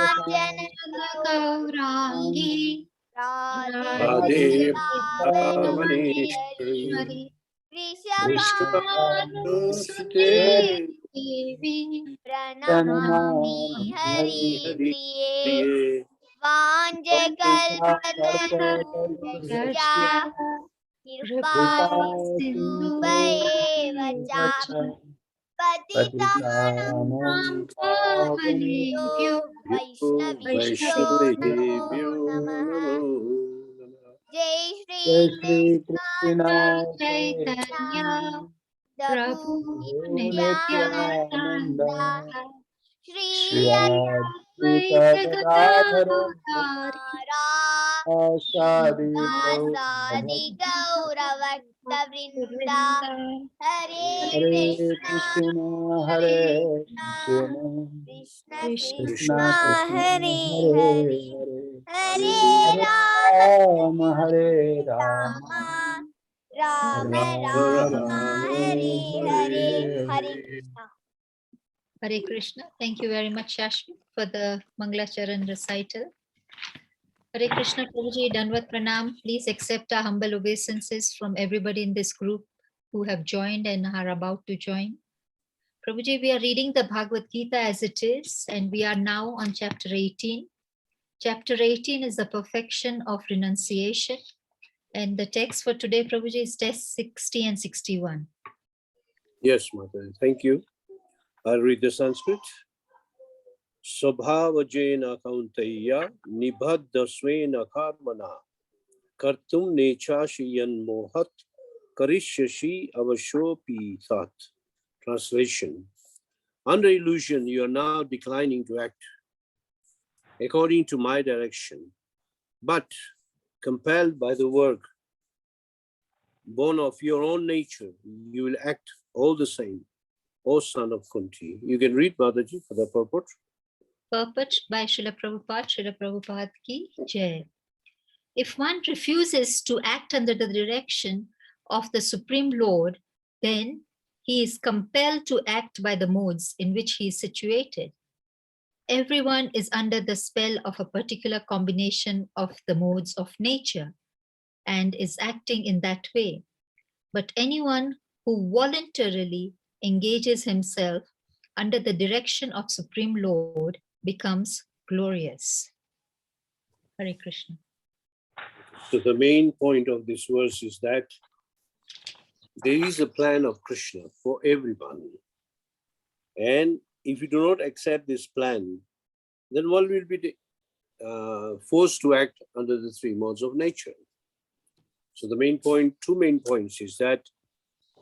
कांचन गौरांगी राधे वृंदावनेश्वरी वृषभानुसुते देवी प्रणमामि हरिप्रिये वाञ्छकल्पतरुभ्यश्च कृपा सिन्धुभ्येव च पतितानां पावनेभ्यो वैष्णवेभ्यो नमो नमः। जय श्री कृष्ण चैतन्य प्रभु नित्यानंद श्री अद्वैत गदाधर गौरभक्तवृंदा हरे कृष्ण हरे कृष्ण कृष्ण हरे हरे हरे राम हरे Ram Ram Ram Hare Hare Hare Krishna. Hare Krishna. Thank you very much, Shashmi, for the Mangalacharan recital. Hare Krishna, Prabhuji, Danvat Pranam. Please accept our humble obeisances from everybody in this group who have joined and are about to join. Prabhuji, we are reading the Bhagavad Gita as it is, and we are now on chapter 18. Chapter 18 is the perfection of renunciation. And the text for today, Prabhuji, is text 60 and 61. Yes, Mother. Thank you. I'll read the Sanskrit. Svabhavajena kaunteya nibhaddasvena karmana kartum nechashiyan mohat karishyashi avashopi that. Translation. Under illusion, you are now declining to act according to my direction, but compelled by the work born of your own nature, you will act all the same. O son of Kunti. You can read, Mataji, for the purport. Purport by Srila Prabhupada ki Jai. If one refuses to act under the direction of the Supreme Lord, then he is compelled to act by the modes in which he is situated. Everyone is under the spell of a particular combination of the modes of nature and is acting in that way. But anyone who voluntarily engages himself under the direction of Supreme Lord becomes glorious. Hare Krishna. So the main point of this verse is that there is a plan of Krishna for everyone. And if you do not accept this plan, then one will be forced to act under the three modes of nature. So the main point, two main points is that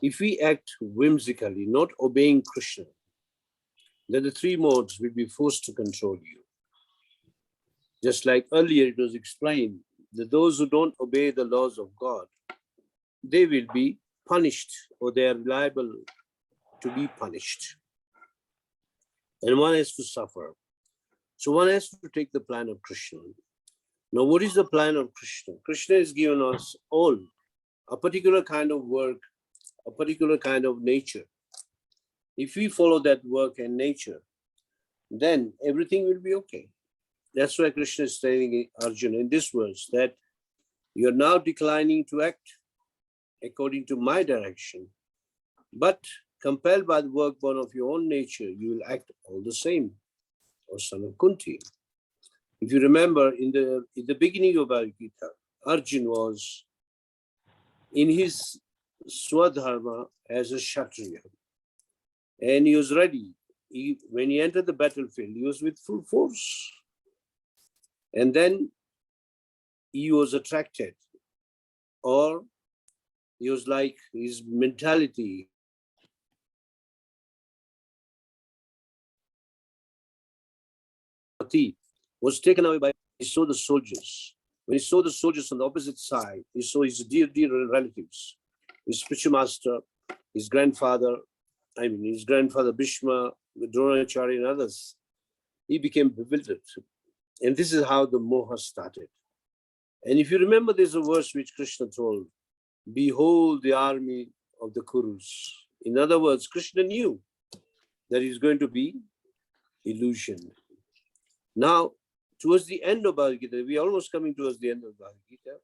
if we act whimsically, not obeying Krishna, then the three modes will be forced to control you. Just like earlier it was explained that those who don't obey the laws of God, they will be punished or they are liable to be punished. And one has to suffer. So one has to take the plan of Krishna. Now, what is the plan of Krishna? Krishna has given us all a particular kind of work, a particular kind of nature. If we follow that work and nature, then everything will be okay. That's why Krishna is telling Arjuna in this verse that you're now declining to act according to my direction, but compelled by the work born of your own nature, you will act all the same, O son of Kunti. If you remember, in the beginning of Bhagavad Gita, Arjuna was in his Swadharma as a Kshatriya, and he was ready. When he entered the battlefield, he was with full force. And then he was attracted, or he was like his mentality was taken away by, he saw the soldiers. When he saw the soldiers on the opposite side, he saw his dear relatives, his spiritual master, his grandfather Bhishma, Dronacharya and others. He became bewildered. And this is how the moha started. And if you remember, there's a verse which Krishna told, behold the army of the Kurus. In other words, Krishna knew that he's going to be illusion. Now, towards the end of Bhagavad Gita, we are almost coming towards the end of Bhagavad Gita.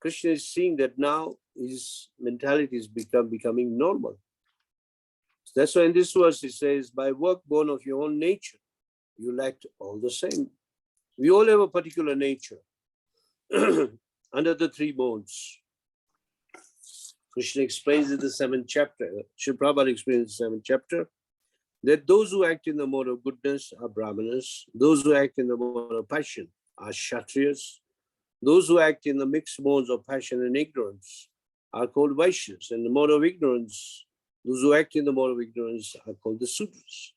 Krishna is seeing that now his mentality is becoming normal. So that's why in this verse he says, by work born of your own nature, you lacked all the same. We all have a particular nature under the three modes. Krishna explains in the 7th chapter, Srila Prabhupada explains in the 7th chapter, that those who act in the mode of goodness are Brahmanas, those who act in the mode of passion are Kshatriyas, those who act in the mixed modes of passion and ignorance are called Vaishyas, and the mode of ignorance, those who act in the mode of ignorance are called the Sudras.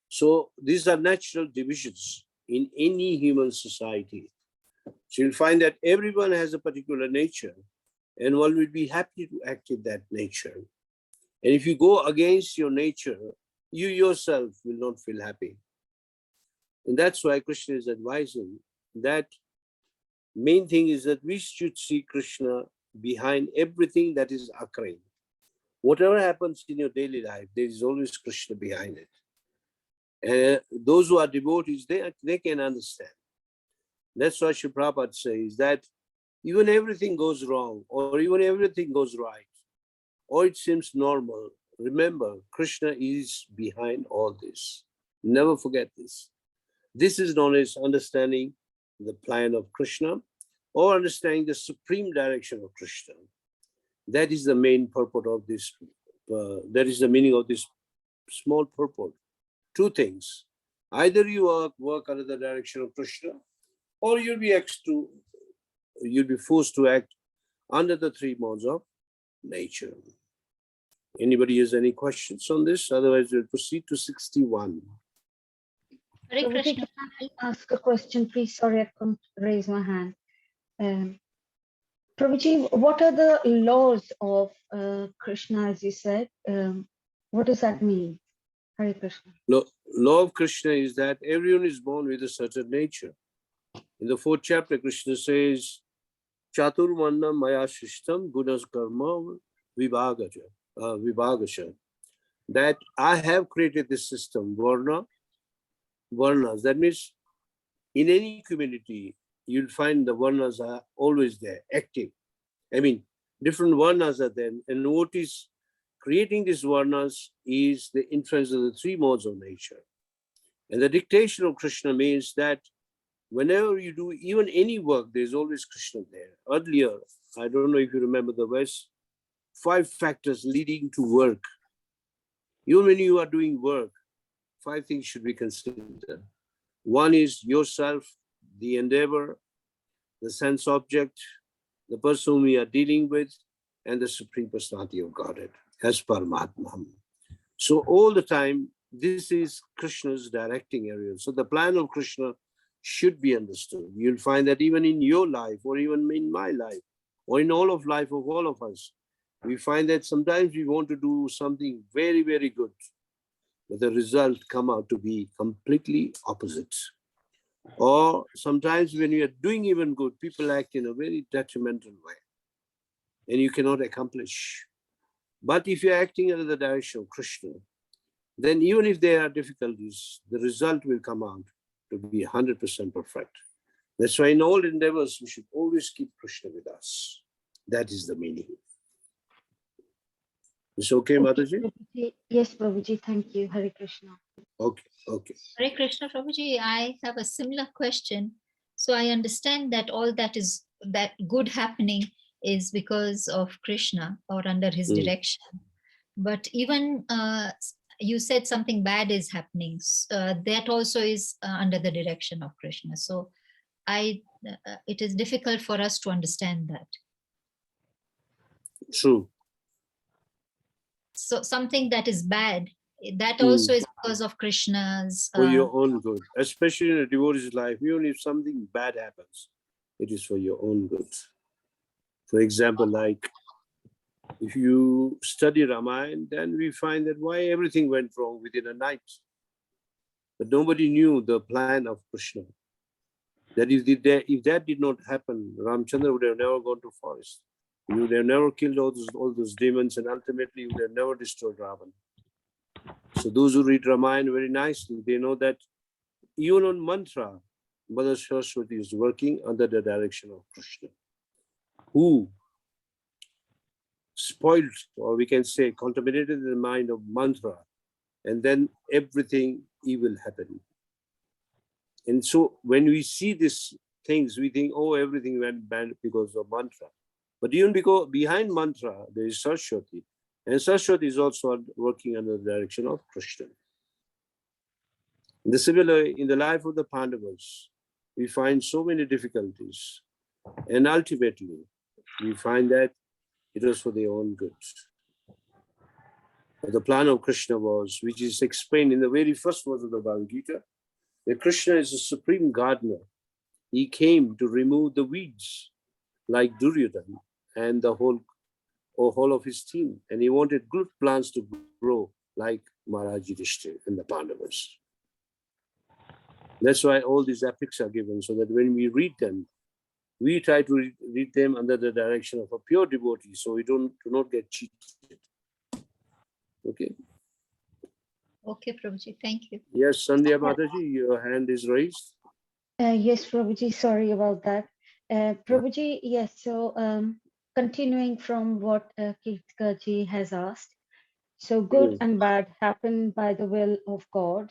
So these are natural divisions in any human society. So you'll find that everyone has a particular nature, and one will be happy to act in that nature. And if you go against your nature, you yourself will not feel happy. And that's why Krishna is advising that main thing is that we should see Krishna behind everything that is occurring. Whatever happens in your daily life, there is always Krishna behind it. And those who are devotees, they can understand. That's why Srila Prabhupada says that even everything goes wrong, or even everything goes right, or it seems normal, remember, Krishna is behind all this. Never forget this. This is known as understanding the plan of Krishna, or understanding the supreme direction of Krishna. That is the main purport of this. That is the meaning of this small purport. Two things. Either you work under the direction of Krishna, or you'll be forced to act under the three modes of nature. Anybody has any questions on this? Otherwise, we'll proceed to 61. Hare Prabhuji, Krishna. can I ask a question, please? Sorry, I couldn't raise my hand. Prabhuji, what are the laws of Krishna, as you said? What does that mean? Hare Krishna. Law of Krishna is that everyone is born with a certain nature. In the 4th chapter, Krishna says, Chaturmanna maya shishtam gunas karma vibhagasha. That I have created this system, varnas. That means in any community, you'll find the varnas are always there, active. I mean, different varnas are there. And what is creating these varnas is the influence of the three modes of nature. And the dictation of Krishna means that whenever you do even any work, there's always Krishna there. Earlier, I don't know if you remember the verse, 5 factors leading to work. Even when you are doing work, 5 things should be considered. One is yourself, the endeavor, the sense object, the person whom we are dealing with, and the Supreme Personality of Godhead, as Paramatma. So all the time, this is Krishna's directing area. So the plan of Krishna should be understood. You'll find that even in your life, or even in my life, or in all of life of all of us, we find that sometimes we want to do something very, very good, but the result come out to be completely opposite. Or sometimes when you are doing even good, people act in a very detrimental way, and you cannot accomplish. But if you're acting under the direction of Krishna, then even if there are difficulties, the result will come out to be 100% perfect. That's why in all endeavors, we should always keep Krishna with us. That is the meaning. Is it okay, Mataji? Prabhuji. Yes, Prabhuji, thank you. Hare Krishna. Okay, okay. Hare Krishna, Prabhuji, I have a similar question. So I understand that all that good happening is because of Krishna or under his direction. But even you said something bad is happening. That also is under the direction of Krishna. So it is difficult for us to understand that. True. So something that is bad, that also is because of Krishna's. For your own good, especially in a devotee's life, even if something bad happens, it is for your own good. For example, like if you study Ramayana, then we find that why everything went wrong within a night. But nobody knew the plan of Krishna. That if that did not happen, Ramchandra would have never gone to forest. He would have never killed all those demons, and ultimately would have never destroyed Ravan. So those who read Ramayana very nicely, they know that even on mantra, Mother Saraswati is working under the direction of Krishna, who spoiled, or we can say contaminated the mind of mantra, and then everything evil happened. And so when we see these things, we think, oh, everything went bad because of mantra. But even because behind mantra, there is Saraswati. And Saraswati is also working under the direction of Krishna. In the similar, in the life of the Pandavas, we find so many difficulties. And ultimately, we find that it was for their own good. But the plan of Krishna was, which is explained in the very first verse of the Bhagavad Gita, that Krishna is a supreme gardener. He came to remove the weeds like Duryodhana and the whole of his team. And he wanted good plants to grow like Maharaj Yudhishthira and the Pandavas. That's why all these epics are given, so that when we read them, we try to read them under the direction of a pure devotee, so we do not get cheated. Okay. Okay, Prabhuji, thank you. Yes, Sandhya Mataji, your hand is raised. Yes, Prabhuji, sorry about that. Prabhuji, yes, so continuing from what Kirtikaji has asked, so good and bad happen by the will of God.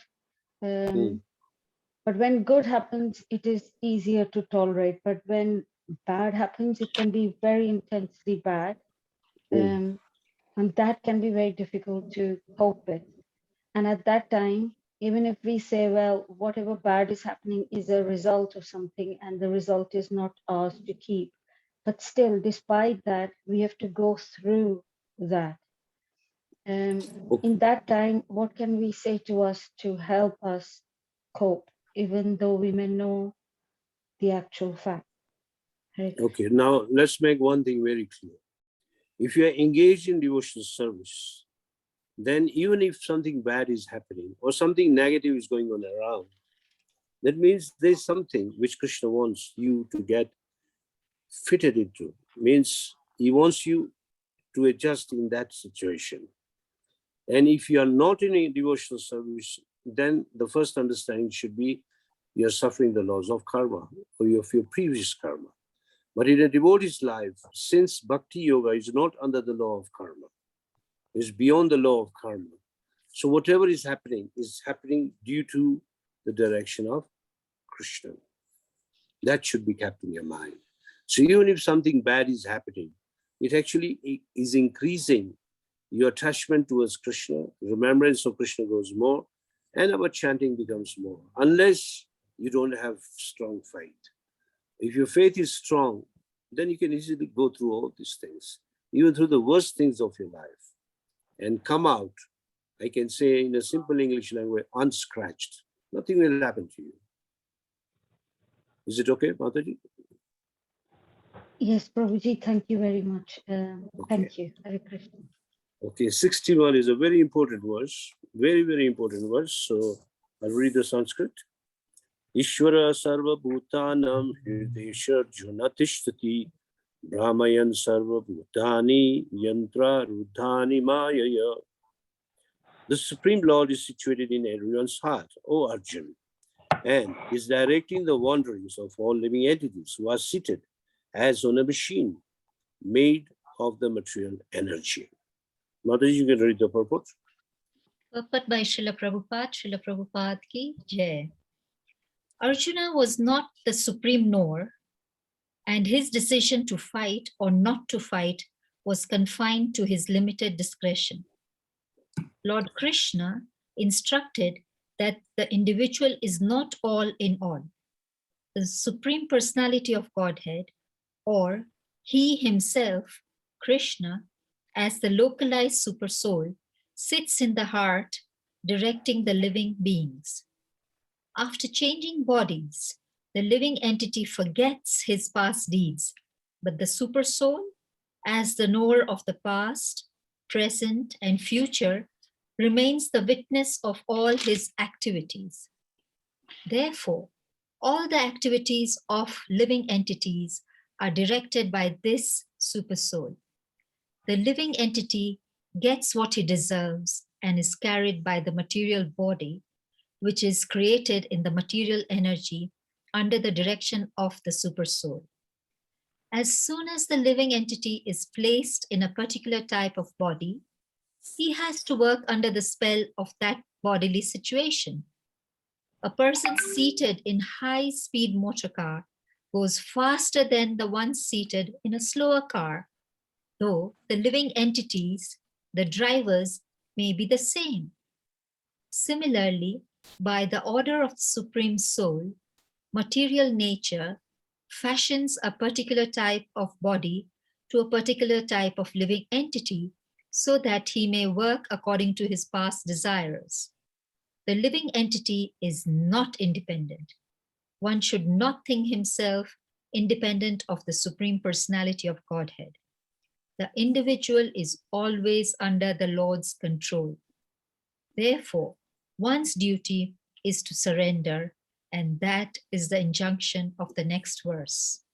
But when good happens, it is easier to tolerate. But when bad happens, it can be very intensely bad. And that can be very difficult to cope with. And at that time, even if we say, well, whatever bad is happening is a result of something and the result is not ours to keep. But still, despite that, we have to go through that. In that time, what can we say to us to help us cope, even though we may know the actual fact? Okay, now let's make one thing very clear. If you are engaged in devotional service, then even if something bad is happening or something negative is going on around, that means there's something which Krishna wants you to get fitted into. Means he wants you to adjust in that situation. And if you are not in a devotional service, then the first understanding should be you are suffering the laws of karma or of your previous karma. But in a devotee's life, since bhakti yoga is not under the law of karma, is beyond the law of karma. So whatever is happening due to the direction of Krishna. That should be kept in your mind. So even if something bad is happening, it actually is increasing your attachment towards Krishna, remembrance of Krishna goes more, and our chanting becomes more, unless you don't have strong faith. If your faith is strong, then you can easily go through all these things, even through the worst things of your life, and come out, I can say in a simple English language, unscratched. Nothing will happen to you. Is it okay, Mataji? Yes, Prabhuji, thank you very much. Okay. Thank you. Hare Krishna. Okay, 61 is a very important verse, very, very important verse. So I'll read the Sanskrit. Ishvara sarva bhutanam hridesha junatishtati brahmayan sarva bhutani yantra rudhani mayaya. The Supreme Lord is situated in everyone's heart, O Arjun, and is directing the wanderings of all living entities who are seated as on a machine made of the material energy. Mataji, you can read the purport. Purport by Srila Prabhupada ki Jai. Arjuna was not the supreme knower, and his decision to fight or not to fight was confined to his limited discretion. Lord Krishna instructed that the individual is not all in all. The Supreme Personality of Godhead, or He Himself, Krishna, as the localized Supersoul, sits in the heart, directing the living beings. After changing bodies, the living entity forgets his past deeds, but the Supersoul, as the knower of the past, present, and future, remains the witness of all his activities. Therefore, all the activities of living entities are directed by this Supersoul. The living entity gets what he deserves and is carried by the material body, which is created in the material energy under the direction of the supersoul. As soon as the living entity is placed in a particular type of body, he has to work under the spell of that bodily situation. A person seated in high-speed motor car goes faster than the one seated in a slower car, though the living entities, the drivers, may be the same. Similarly, by the order of the Supreme Soul, material nature fashions a particular type of body to a particular type of living entity so that he may work according to his past desires. The living entity is not independent. One should not think himself independent of the Supreme Personality of Godhead. The individual is always under the Lord's control. Therefore, one's duty is to surrender, and that is the injunction of the next verse.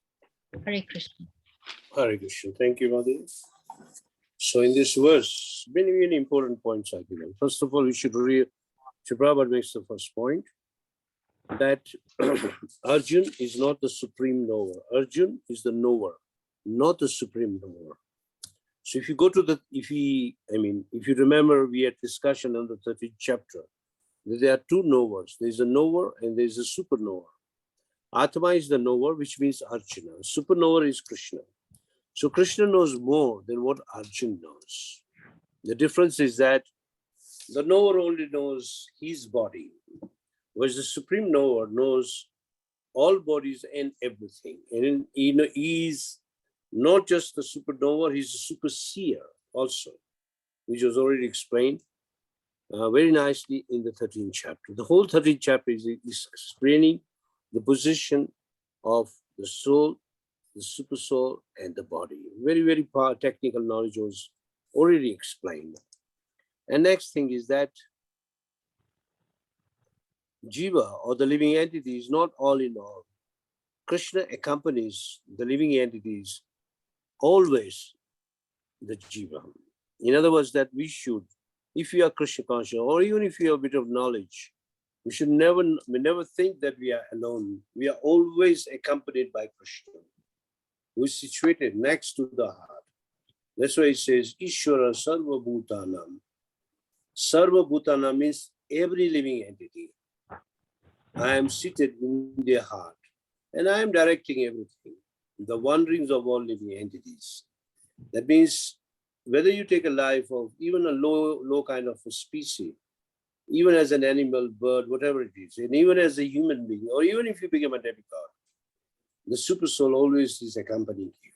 Hare Krishna. Hare Krishna. Thank you, Madhu. So in this verse, many, many important points are given. First of all, we should read, Prabhupada makes the first point, that Arjun is not the supreme knower. Arjun is the knower, not the supreme knower. So if you go to if you remember, we had discussion on the 13th chapter, that there are two knowers. There's a knower and there's a superknower. Atma is the knower, which means Arjuna. Superknower is Krishna. So Krishna knows more than what Arjuna knows. The difference is that the knower only knows his body, whereas the supreme knower knows all bodies and everything. And he is not just the supernova, he's a super seer also, which was already explained very nicely in the 13th chapter. The whole 13th chapter is explaining the position of the soul, the super soul, and the body. Very, very technical knowledge was already explained. And next thing is that Jiva, or the living entity, is not all in all. Krishna accompanies the living entities always, the Jiva. In other words, that we should, if you are Krishna conscious, or even if you have a bit of knowledge, we should never think that we are alone. We are always accompanied by Krishna, who is situated next to the heart. That's why it says, Ishvara Sarva Bhutanam. Sarva Bhutanam means every living entity. I am seated in their heart, and I am directing everything, the wanderings of all living entities. That means whether you take a life of even a low kind of a species, even as an animal, bird, whatever it is, and even as a human being, or even if you become a demigod, the super soul always is accompanying you.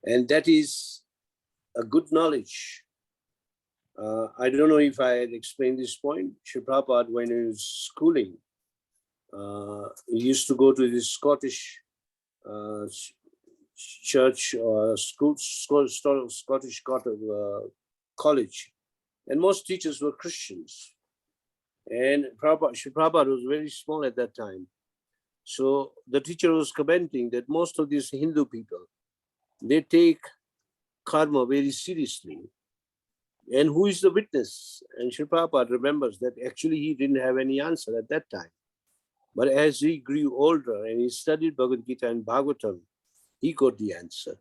And that is a good knowledge. I don't know if I had explained this point. Sri Prabhupada, when he was schooling, he used to go to this Scottish church or Scottish college, and most teachers were Christians. And Sri Prabhupada was very small at that time. So the teacher was commenting that most of these Hindu people, they take karma very seriously. And who is the witness? And Sri Prabhupada remembers that actually he didn't have any answer at that time. But as he grew older and he studied Bhagavad Gita and Bhagavatam, he got the answer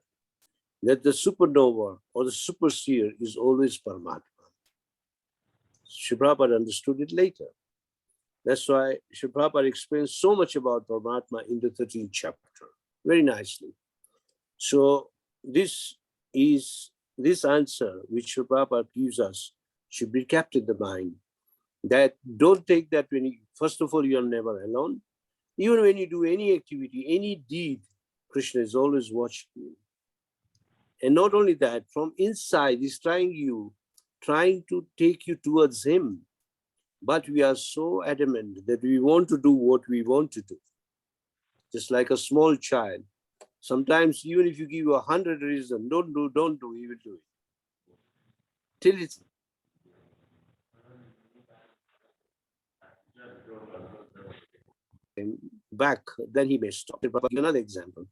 that the supernova or the super seer is always Paramatma. Sri Prabhupada understood it later. That's why Sri Prabhupada explains so much about Paramatma in the 13th chapter, very nicely. So this answer which Sri Prabhupada gives us should be kept in the mind, that don't take that first of all, you are never alone. Even when you do any activity, any deed, Krishna is always watching you. And not only that, from inside, he's trying to take you towards him. But we are so adamant that we want to do what we want to do. Just like a small child. Sometimes even if you give 100 reasons, don't do, he will do it. Till it's back, then he may stop. Another example,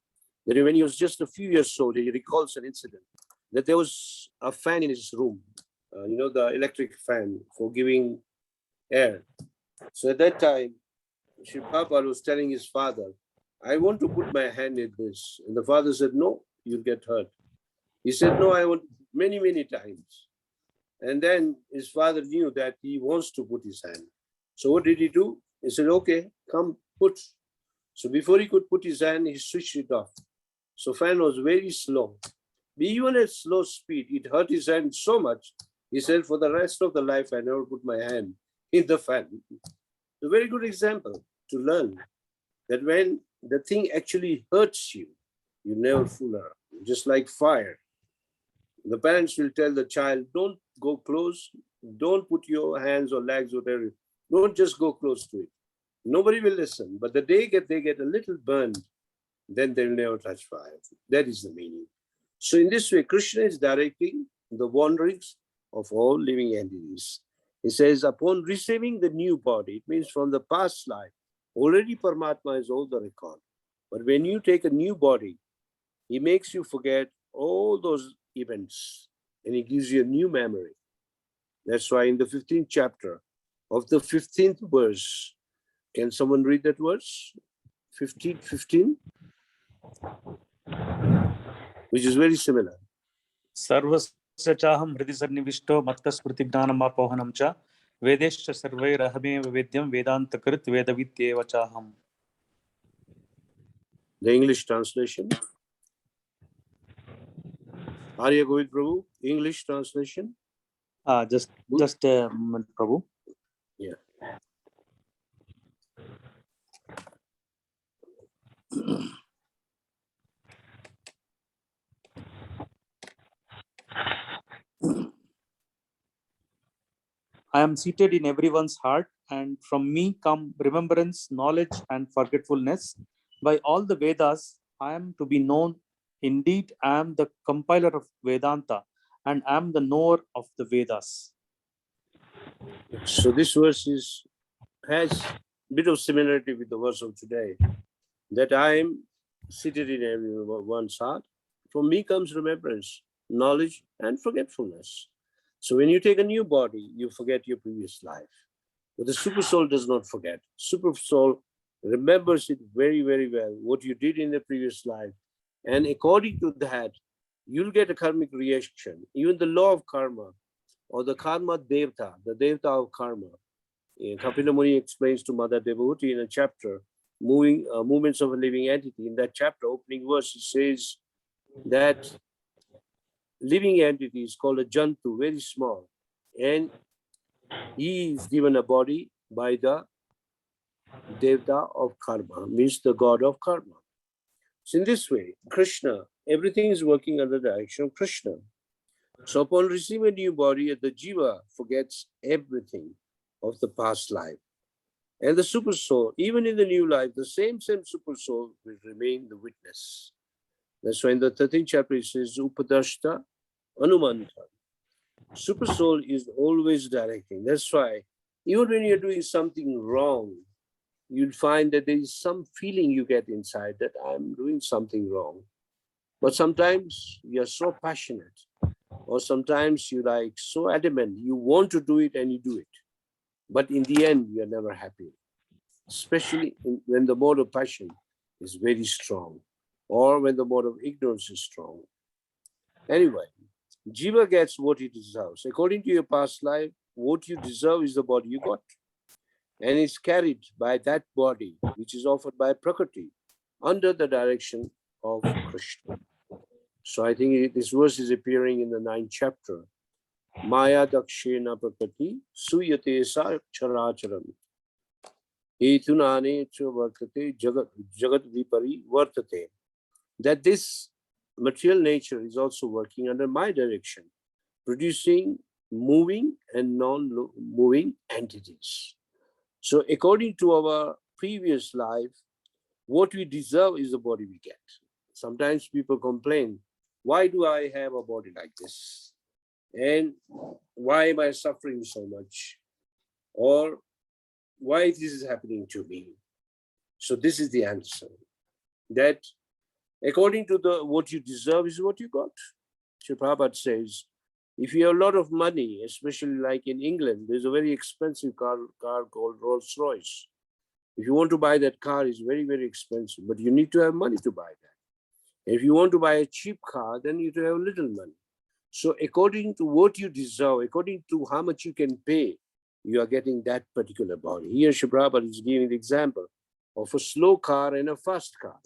that when he was just a few years old, he recalls an incident that there was a fan in his room, the electric fan for giving air. So at that time, Sri Prabhupada was telling his father, I want to put my hand in this. And the father said, no, you'll get hurt. He said, no, I want many, many times. And then his father knew that he wants to put his hand. So what did he do? He said, okay, come put. So before he could put his hand, he switched it off. So fan was very slow. Even at slow speed, it hurt his hand so much. He said, for the rest of the life, I never put my hand in the fan. A very good example to learn that when the thing actually hurts you, you never fool around. Just like fire. The parents will tell the child, don't go close, don't put your hands or legs or whatever. Don't just go close to it. Nobody will listen. But the day they get a little burned, then they will never touch fire. That is the meaning. So in this way, Krishna is directing the wanderings of all living entities. He says, upon receiving the new body, it means from the past life, already Paramatma is all the record. But when you take a new body, he makes you forget all those events and he gives you a new memory. That's why in the 15th chapter of the 15th verse, can someone read that verse? 15, which is very similar. सर्वस्य चाहं हृदि सन्निविष्टो मत्तस्मृतिज्ञानमापोहनं च वेदेश्च सर्वैरहमेव वेद्यं वेदान्तकृत् वेदविद्येव चाहम्. The English translation. Arya Govind Prabhu, English translation. Just a moment, Prabhu. Yeah. I am seated in everyone's heart, and from me come remembrance, knowledge, and forgetfulness. By all the Vedas, I am to be known. Indeed, I am the compiler of Vedanta, and I am the knower of the Vedas. So this verse has a bit of similarity with the verse of today, that I am seated in everyone's heart. From me comes remembrance, knowledge, and forgetfulness. So when you take a new body, you forget your previous life. But the super soul does not forget. Super soul remembers it very, very well, what you did in the previous life. And according to that, you'll get a karmic reaction. Even the law of karma, or the karma devta, the devta of karma. Kapila Muni explains to Mother Devotee in a chapter, movements of a living entity. In that chapter, opening verse, it says that living entity is called a jantu, very small. And he is given a body by the devta of karma, means the god of karma. So in this way, Krishna, everything is working under the direction of Krishna. So upon receiving a new body, the jiva forgets everything of the past life. And the super soul, even in the new life, the same super soul will remain the witness. That's why in the 13th chapter it says, Upadashta Anumanta. Super soul is always directing. That's why even when you're doing something wrong, you'll find that there is some feeling you get inside that I'm doing something wrong. But sometimes you're so passionate, or sometimes you're like so adamant, you want to do it and you do it. But in the end, you're never happy, especially when the mode of passion is very strong, or when the mode of ignorance is strong. Anyway, Jiva gets what he deserves. According to your past life, what you deserve is the body you got. And it's carried by that body, which is offered by Prakriti, under the direction of Krishna. So I think this verse is appearing in the 9th chapter. Maya dakshena prakriti suyate sa characharam. Etunane cha vartate jagat vipari vartate. That this material nature is also working under my direction, producing moving and non-moving entities. So according to our previous life, what we deserve is the body we get. Sometimes people complain, why do I have a body like this? And why am I suffering so much? Or why this is happening to me? So this is the answer, that according to what you deserve is what you got. Sri Prabhupada says, If you have a lot of money, especially like in England, there's a very expensive car called Rolls Royce. If you want to buy that car, it's very, very expensive, but you need to have money to buy that. If you want to buy a cheap car, then you need to have little money. So according to what you deserve, according to how much you can pay, you are getting that particular body. Here, Sri Prabhupada is giving the example of a slow car and a fast car.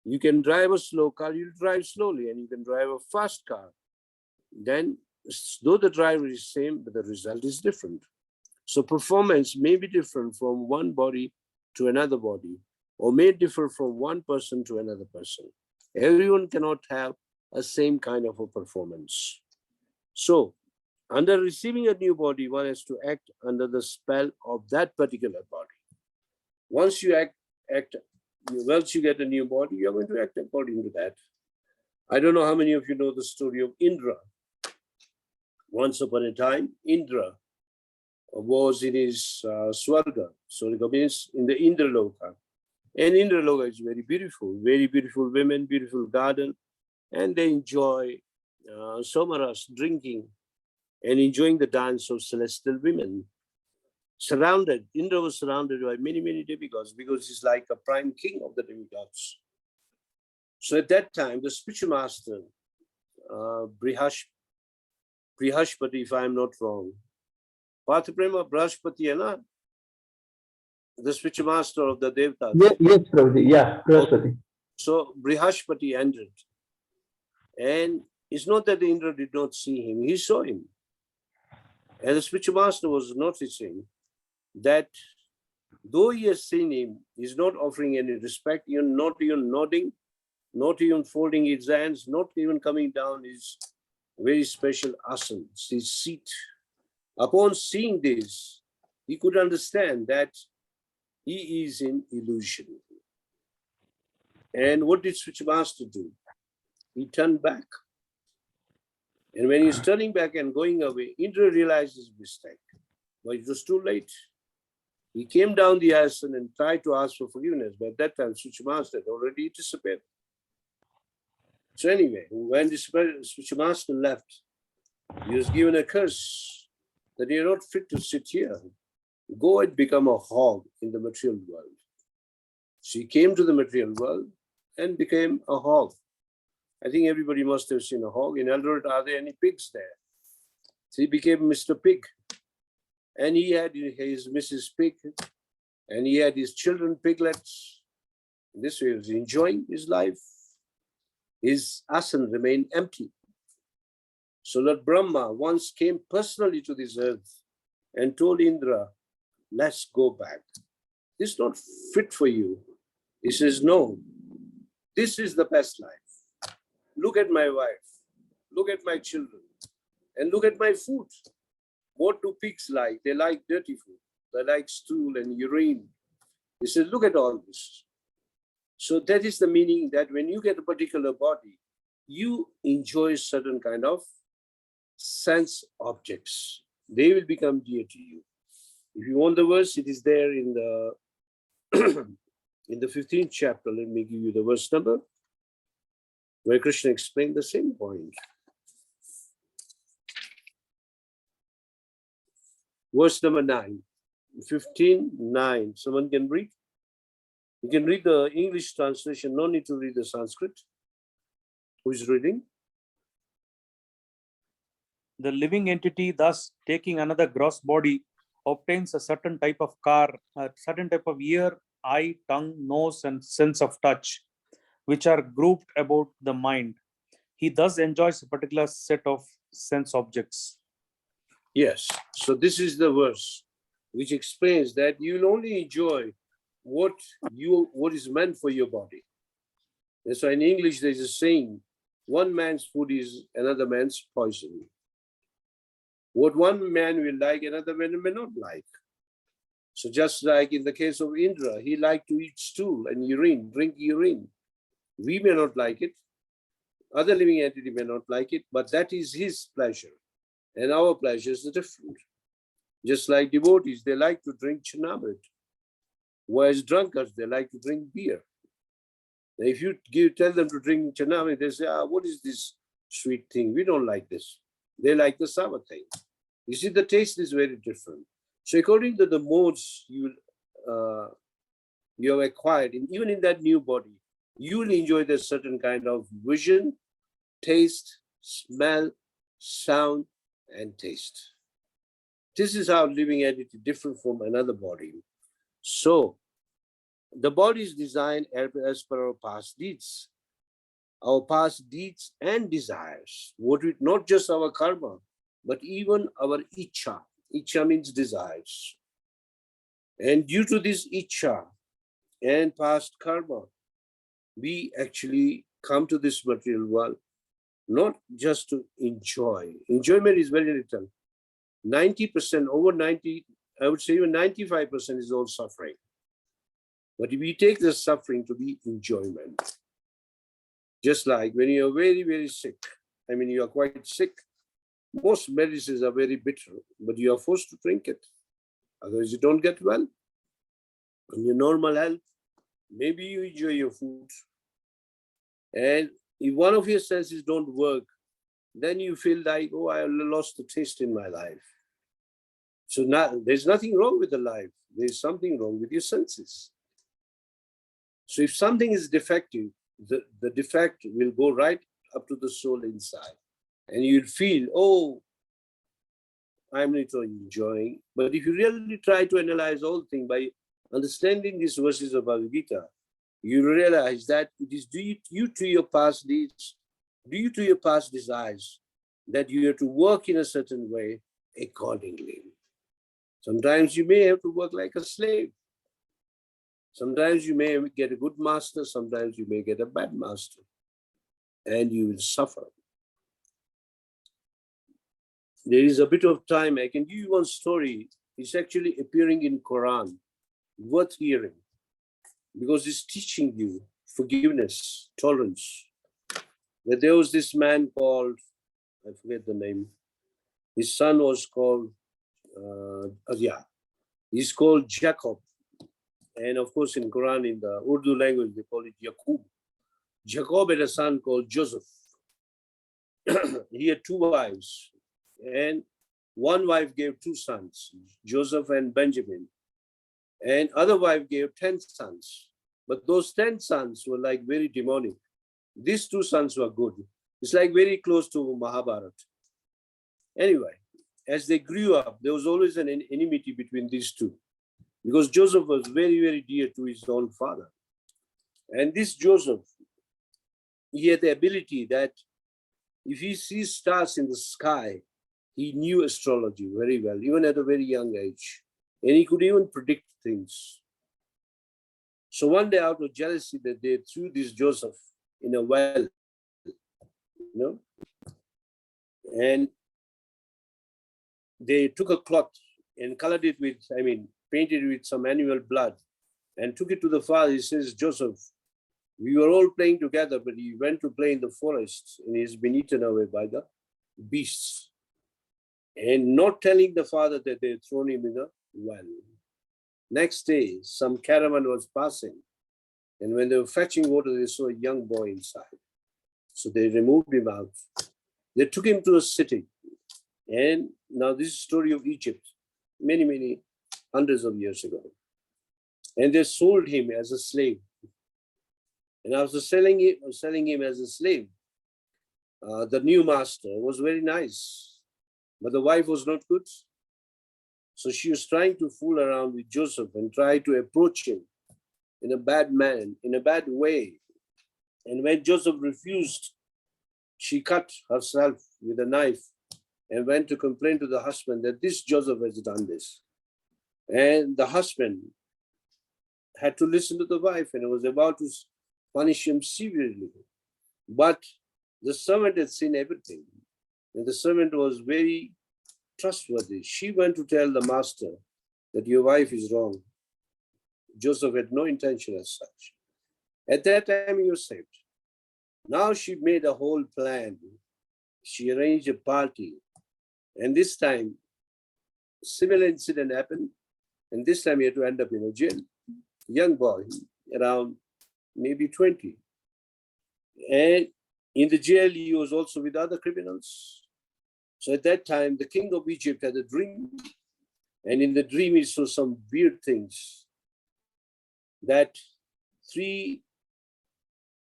You can drive a slow car, you'll drive slowly, and you can drive a fast car. Then, though the driver is same, but the result is different. So performance may be different from one body to another body, or may differ from one person to another person. Everyone cannot have a same kind of a performance. So, under receiving a new body, one has to act under the spell of that particular body. Once you once you get a new body, you're going to act according to that. I don't know how many of you know the story of Indra. Once upon a time, Indra was in his Swarga. Swarga means in the Indraloka. And Indraloka is very beautiful women, beautiful garden, and they enjoy somaras, drinking, and enjoying the dance of celestial women. Indra was surrounded by many, many demigods because he's like a prime king of the demigods. So at that time, the spiritual master, Brihaspati, if I'm not wrong, Pathaprema Brihaspati, the spiritual master of the Devatas. Yes, Prabhuji. Yeah, Brihaspati. So Brihaspati entered. And it's not that Indra did not see him, he saw him. And the spiritual master was noticing that though he has seen him, he's not offering any respect, not even nodding, not even folding his hands, not even coming down his very special asana, his seat. Upon seeing this, he could understand that he is in illusion. And what did spiritual master do? He turned back. And when he's turning back and going away, Indra realized his mistake. But it was too late. He came down the asana and tried to ask for forgiveness, but at that time, spiritual master had already disappeared. So anyway, when the spiritual master left, he was given a curse that you're not fit to sit here. Go and become a hog in the material world. So he came to the material world and became a hog. I think everybody must have seen a hog. In Eldoret, are there any pigs there? So he became Mr. Pig. And he had his Mrs. Pig, and he had his children piglets. This way he was enjoying his life. His asana remained empty. So Lord Brahma once came personally to this earth and told Indra, let's go back. This is not fit for you. He says, no, this is the best life. Look at my wife, look at my children, and look at my food. What do pigs like? They like dirty food. They like stool and urine. He says, look at all this. So that is the meaning that when you get a particular body, you enjoy certain kind of sense objects. They will become dear to you. If you want the verse, it is there in the in the 15th chapter. Let me give you the verse number, where Krishna explained the same point. Verse number 9, 15:9. Someone can read? You can read the English translation, no need to read the Sanskrit. Who is reading? The living entity, thus taking another gross body, obtains a certain type of car, a certain type of ear, eye, tongue, nose, and sense of touch, which are grouped about the mind. He thus enjoys a particular set of sense objects. Yes. So this is the verse which explains that you will only enjoy what is meant for your body. And so in English, there's a saying, one man's food is another man's poison. What one man will like, another man may not like. So just like in the case of Indra, he liked to eat stool and urine, drink urine. We may not like it. Other living entity may not like it, but that is his pleasure. And our pleasures are different. Just like devotees, they like to drink Chanamrit. Whereas drunkards, they like to drink beer. If you tell them to drink Chanamrit, they say, what is this sweet thing? We don't like this. They like the sour thing. You see, the taste is very different. So according to the modes you have acquired, even in that new body, you will enjoy the certain kind of vision, taste, smell, sound, and taste. This is how living entity different from another body. So the body is designed as per our past deeds. Our past deeds and desires, not just our karma, but even our ichha. Ichha means desires. And due to this ichha and past karma, we actually come to this material world not just to enjoy. Enjoyment is very little. 90%, over 90, I would say even 95% is all suffering. But if we take the suffering to be enjoyment, just like when you are very, very sick, I mean, you are quite sick, most medicines are very bitter, but you are forced to drink it. Otherwise, you don't get well. In your normal health, maybe you enjoy your food. And if one of your senses don't work, then you feel like, oh, I lost the taste in my life. So now there's nothing wrong with the life. There's something wrong with your senses. So if something is defective, the defect will go right up to the soul inside. And you'll feel, oh, I'm not enjoying. But if you really try to analyze all things by understanding these verses of Bhagavad Gita, you realize that it is due to your past deeds, due to your past desires, that you have to work in a certain way accordingly. Sometimes you may have to work like a slave. Sometimes you may get a good master, sometimes you may get a bad master, and you will suffer. There is a bit of time, I can give you one story. It's actually appearing in Quran, worth hearing, because it's teaching you forgiveness, tolerance. That there was this man called, I forget the name, his son was called, he's called Jacob. And of course in Quran, in the Urdu language, they call it Yaqub. Jacob had a son called Joseph. He had two wives, and one wife gave two sons, Joseph and Benjamin. And other wife gave 10 sons. But those 10 sons were like very demonic. These two sons were good. It's like very close to Mahabharata. Anyway, as they grew up, there was always an enmity between these two, because Joseph was very, very dear to his own father. And this Joseph, he had the ability that if he sees stars in the sky, he knew astrology very well, even at a very young age. And he could even predict things. So one day, out of jealousy, that they threw this Joseph in a well, and they took a cloth and colored it with, painted it with some animal blood, and took it to the father. He says, Joseph, we were all playing together, but he went to play in the forest and he's been eaten away by the beasts. And not telling the father that they had thrown him in the well. Next day, some caravan was passing, and when they were fetching water, they saw a young boy inside. So they removed him out. They took him to a city. And now this is the story of Egypt, many, many hundreds of years ago. And they sold him as a slave. And after selling him as a slave, the new master was very nice, but the wife was not good. So she was trying to fool around with Joseph and try to approach him in a bad way. And when Joseph refused, she cut herself with a knife and went to complain to the husband that this Joseph has done this. And the husband had to listen to the wife and was about to punish him severely. But the servant had seen everything. And the servant was very trustworthy. She went to tell the master that your wife is wrong. Joseph had no intention as such. At that time, he was saved. Now she made a whole plan. She arranged a party. And this time, similar incident happened. And this time he had to end up in a jail. Young boy, around maybe 20. And in the jail, he was also with other criminals. So at that time, the king of Egypt had a dream, and in the dream he saw some weird things, that three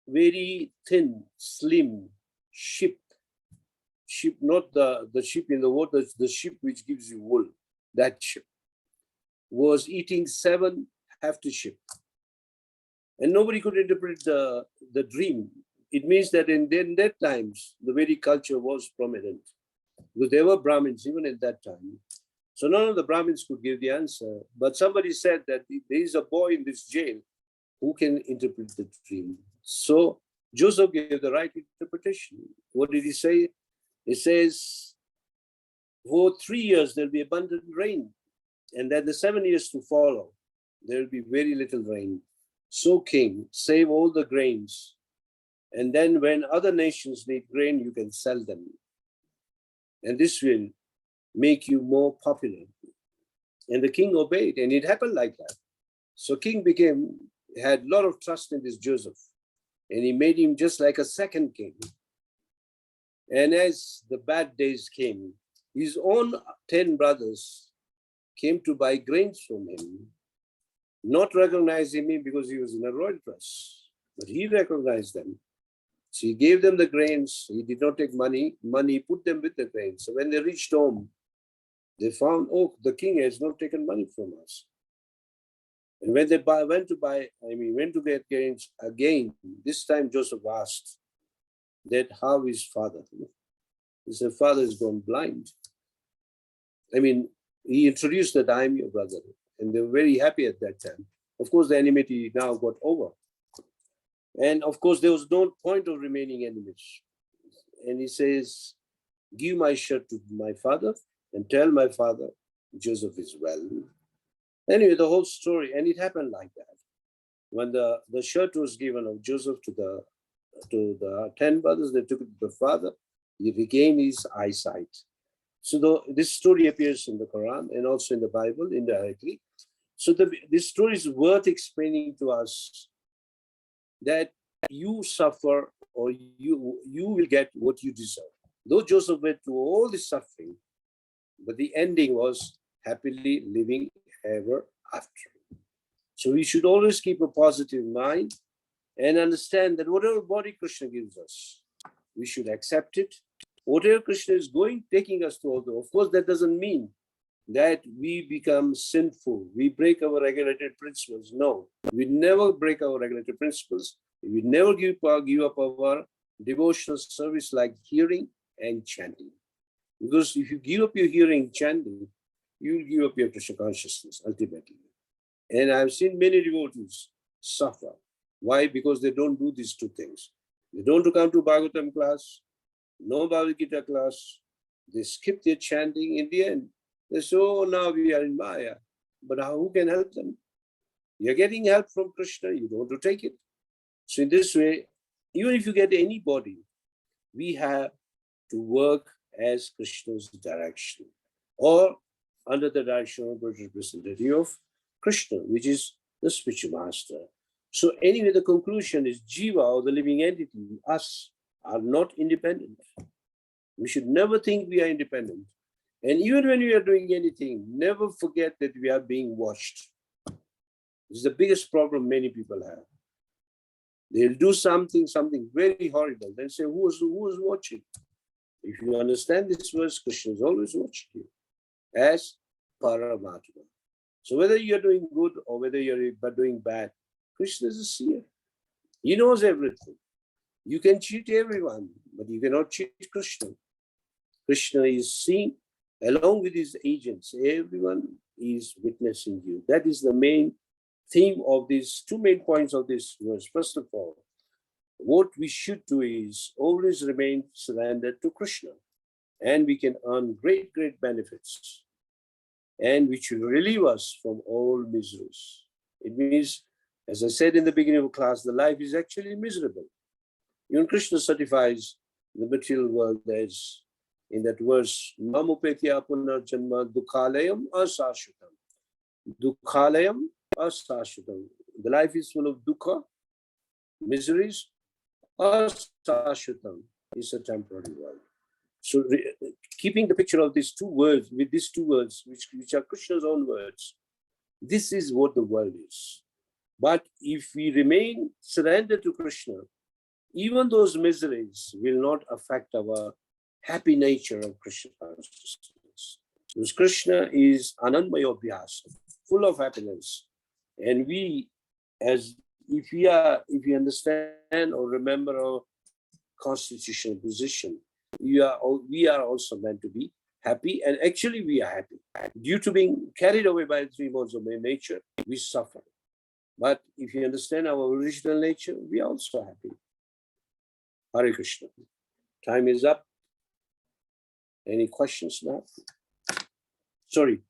very thin, slim sheep, not the sheep in the water, the sheep which gives you wool, that sheep was eating 7 hefty sheep. And nobody could interpret the dream. It means that in that times, the Vedic culture was prominent, because there were Brahmins even at that time. So none of the Brahmins could give the answer. But somebody said that there is a boy in this jail who can interpret the dream. So Joseph gave the right interpretation. What did he say? He says, for 3 years, there'll be abundant rain. And then the 7 years to follow, there'll be very little rain. So king, save all the grains. And then when other nations need grain, you can sell them. And this will make you more popular. And the king obeyed, and it happened like that. So king had a lot of trust in this Joseph, and he made him just like a second king. And as the bad days came, his own 10 brothers came to buy grains from him, not recognizing him because he was in a royal dress, but he recognized them. So he gave them the grains. He did not take money. Money, put them with the grains. So when they reached home, they found, oh, the king has not taken money from us. And when they went to get grains again, this time Joseph asked that how is father? He said, father has gone blind. He introduced that I am your brother, and they were very happy at that time. Of course, the enmity now got over. And of course, there was no point of remaining enemies. And he says, give my shirt to my father and tell my father Joseph is well. Anyway, the whole story, and it happened like that. When the shirt was given of Joseph to the 10 brothers, they took it to the father. He regained his eyesight. So this story appears in the Quran and also in the Bible indirectly. So this story is worth explaining to us that you suffer or you will get what you deserve. Though Joseph went through all this suffering, but the ending was happily living ever after. So we should always keep a positive mind and understand that whatever body Krishna gives us, we should accept it. Whatever Krishna is taking us to, of course, that doesn't mean that we become sinful. We break our regulated principles. No, we never break our regulated principles. We never give up our devotional service like hearing and chanting. Because if you give up your hearing and chanting, you will give up your Krishna consciousness ultimately. And I've seen many devotees suffer. Why? Because they don't do these two things. They don't come to Bhagavatam class, no Bhagavad Gita class. They skip their chanting. In the end, they say, oh, now we are in Maya. But who can help them? You're getting help from Krishna. You don't want to take it. So in this way, even if you get any body, we have to work as Krishna's direction or under the direction of the representative of Krishna, which is the spiritual master. So anyway, the conclusion is Jiva, or the living entity, us, are not independent. We should never think we are independent. And even when we are doing anything, never forget that we are being watched. This is the biggest problem many people have. They'll do something very horrible. They'll say, who is watching? If you understand this verse, Krishna is always watching you as Paramatma. So whether you're doing good or whether you're doing bad, Krishna is a seer. He knows everything. You can cheat everyone, but you cannot cheat Krishna. Krishna is seeing along with his agents. Everyone is witnessing you. That is the main theme of these 2 main points of this verse. First of all, what we should do is always remain surrendered to Krishna, and we can earn great benefits, and which will relieve us from all miseries. It means, as I said in the beginning of class, the life is actually miserable. Even Krishna certifies the material world as in that verse, Mamupetya punarjanma dukhalayam asashutam. Dukhalayam asashutam. The life is full of dukkha, miseries. Asashutam is a temporary world. So keeping the picture of these two words, with these two words, which are Krishna's own words, this is what the world is. But if we remain surrendered to Krishna, even those miseries will not affect our happy nature of Krishna consciousness. Because Krishna is Anandmaya Abhyas, full of happiness. And we, as if we understand or remember our constitutional position, we are also meant to be happy, and actually we are happy. Due to being carried away by the three modes of nature, we suffer. But if you understand our original nature, we are also happy. Hare Krishna. Time is up. Any questions now? Sorry,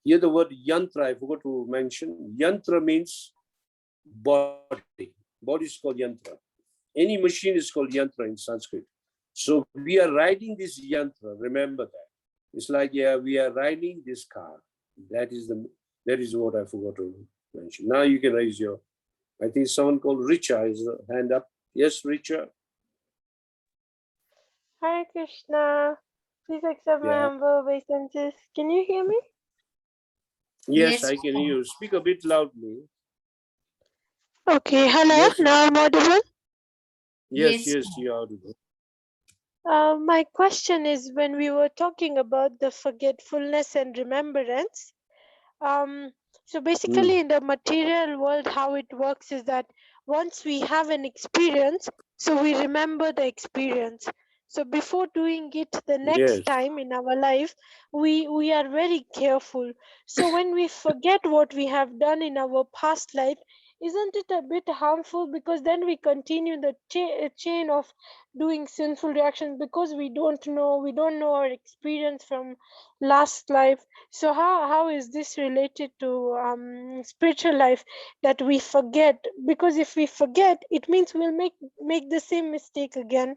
here the word yantra, I forgot to mention. Yantra means body. Body is called yantra. Any machine is called yantra in Sanskrit. So we are riding this yantra, remember that. It's like, yeah, we are riding this car. That is what I forgot to mention. Now you can raise your, I think someone called Richa is a hand up. Yes, Richa. Hare Krishna. Please accept my Yeah. humble obeisances. Can you hear me? Yes, Yes, I can hear you. Speak a bit loudly. Okay, hello. Yes, Now I'm audible. yes, yes, you are audible. My question is, when we were talking about the forgetfulness and remembrance, um, so basically in the material world, how it works is that once we have an experience, so we remember the experience. So before doing it the next Yes. time in our life, we are very careful. So when we forget what we have done in our past life, isn't it a bit harmful? Because then we continue the chain of doing sinful reactions, because we don't know our experience from last life. So how is this related to spiritual life, that we forget? Because if we forget, it means we'll make the same mistake again.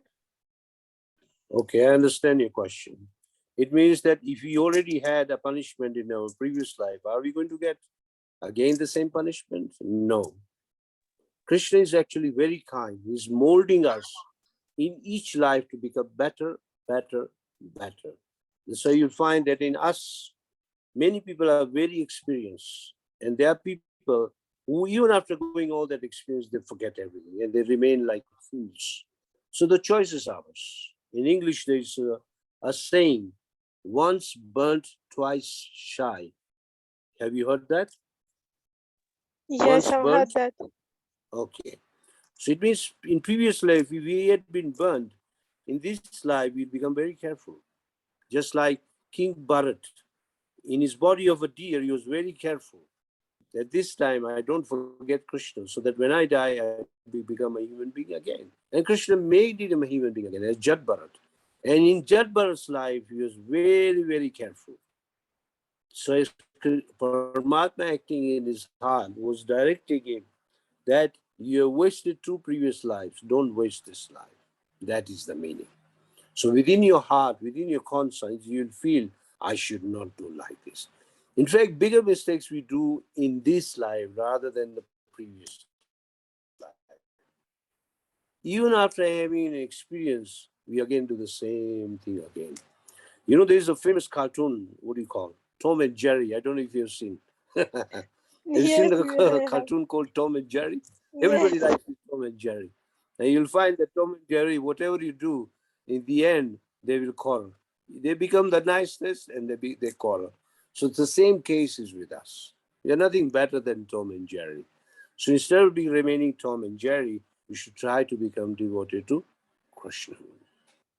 Okay, I understand your question. It means that if we already had a punishment in our previous life, are we going to get again the same punishment? No. Krishna is actually very kind. He's molding us in each life to become better, better, better. So you'll find that in us, many people are very experienced, and there are people who, even after going all that experience, they forget everything and they remain like fools. So the choice is ours. In English, there's a saying, once burnt, twice shy. Have you heard that? Yes, Once I've heard burnt? that. Okay. So it means in previous life, if we had been burned, in this life, we become very careful. Just like King Bharat, in his body of a deer, he was very careful that this time I don't forget Krishna, so that when I die, I become a human being again. And Krishna made him a human being again, as Jad Bharat. And in Jad Bharat's life, he was very, very careful. So as Paramatma acting in his heart was directing him that you have wasted two previous lives, don't waste this life. That is the meaning. So within your heart, within your conscience, you'll feel, I should not do like this. In fact, bigger mistakes we do in this life rather than the previous life. Even after having an experience, we again do the same thing again. You know, there's a famous cartoon, what do you call it? Tom and Jerry. I don't know if you've seen. Have you seen Yes, even the I have. cartoon called Tom and Jerry? Everybody Yes. likes Tom and Jerry. And you'll find that Tom and Jerry, whatever you do, in the end, they will quarrel. They become the nicest and they quarrel. So it's the same case is with us. We are nothing better than Tom and Jerry. So instead of being remaining Tom and Jerry, we should try to become devoted to Krishna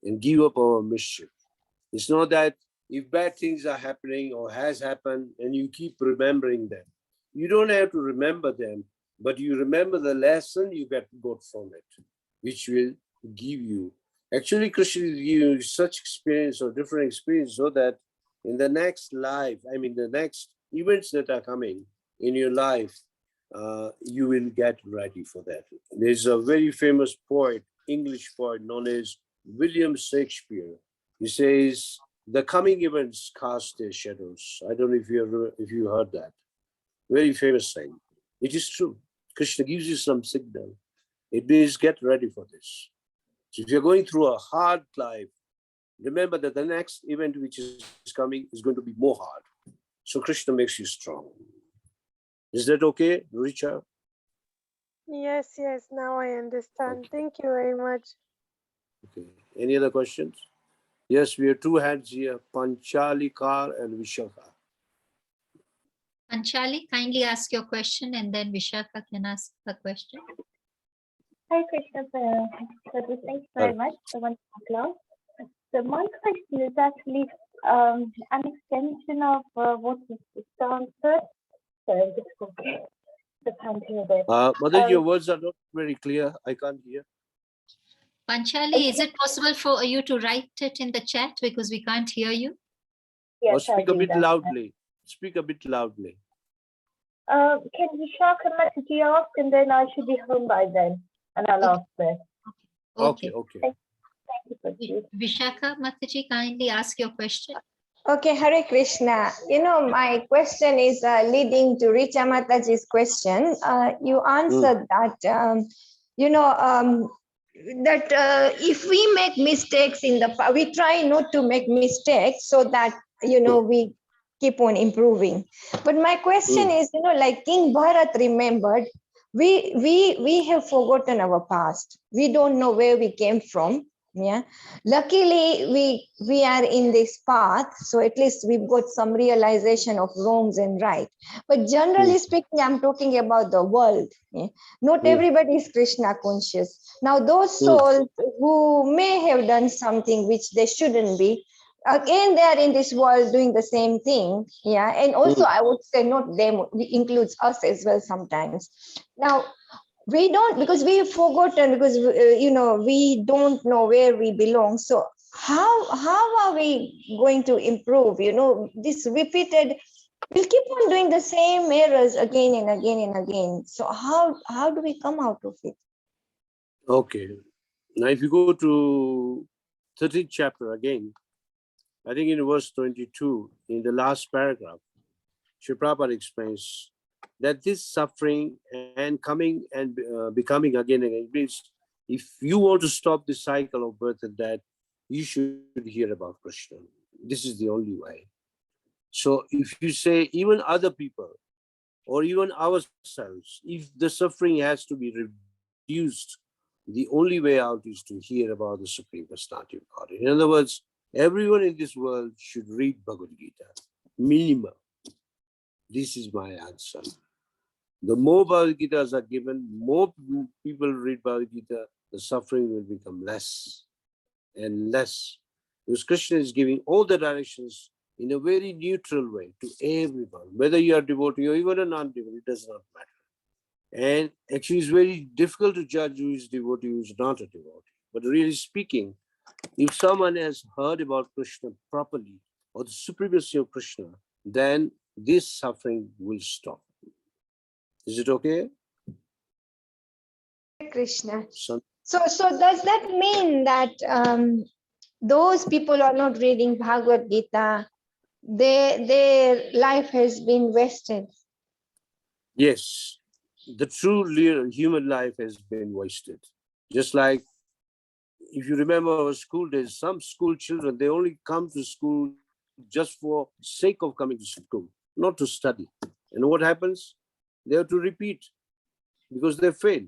and give up our mischief. It's not that if bad things are happening or has happened and you keep remembering them, you don't have to remember them, but you remember the lesson you got from it, which will give you. Actually, Krishna is giving you such experience or different experience so that in the next life, I mean, the next events that are coming in your life, you will get ready for that. There's a very famous poet, English poet known as William Shakespeare. He says, the coming events cast their shadows. I don't know if you heard that. Very famous saying. It is true. Krishna gives you some signal. It means get ready for this. So if you're going through a hard life, remember that the next event which is coming is going to be more hard. So Krishna makes you strong. Is that okay, Richa? Yes, yes, now I understand. Okay. Thank you very much. Okay. Any other questions? Yes, we have two hands here, Panchalikar and Vishakha. Panchali, kindly ask your question and then Vishaka can ask a question. Hi, Krishna. Thanks very much. The one class. So my question is actually an extension of what you just answered. Sorry, just can't hear that. Mother, your words are not very clear. I can't hear. Panchali, is it possible for you to write it in the chat because we can't hear you? Yes, Or speak I'll a do bit that. loudly. Speak a bit loudly. Can Vishaka message ask, and then I should be home by then, and I'll Okay. ask there. Okay, Okay. okay. Thank you for this. Vishaka Mataji, kindly ask your question. Okay, Hare Krishna. You know, my question is leading to Richa Mataji's question. You answered that, if we make mistakes we try not to make mistakes so that, we keep on improving. But my question is, like King Bharat remembered, we have forgotten our past. We don't know where we came from. Yeah, luckily we are in this path, so at least we've got some realization of wrongs and right. But generally speaking, I'm talking about the world. Yeah? Not everybody is Krishna conscious. Now those souls who may have done something which they shouldn't be, again they are in this world doing the same thing. Yeah, and also I would say not them, it includes us as well sometimes. Now we don't, because we've forgotten, because we don't know where we belong. So how are we going to improve? This repeated, we'll keep on doing the same errors again and again and again. So how do we come out of it? Okay. Now, if you go to 13th chapter again, I think in verse 22, in the last paragraph, Sri Prabhupada explains that this suffering and coming and becoming again and again means if you want to stop the cycle of birth and death, you should hear about Krishna. This is the only way. So if you say even other people or even ourselves, if the suffering has to be reduced, the only way out is to hear about the Supreme Personality of God. In other words, everyone in this world should read Bhagavad Gita, minimum. This is my answer. The more Bhagavad Gitas are given, more people read Bhagavad Gita, the suffering will become less and less. Because Krishna is giving all the directions in a very neutral way to everyone, whether you are devotee or even a non-devotee, it does not matter. And actually, it's very difficult to judge who is devotee, who is not a devotee. But really speaking, if someone has heard about Krishna properly or the supremacy of Krishna, then this suffering will stop. Is it okay? Krishna. So, So does that mean that those people who are not reading Bhagavad Gita, their life has been wasted? yes, the true human life has been wasted. Just like if you remember our school days, some school children, they only come to school just for sake of coming to school, not to study. And what happens? They have to repeat because they fail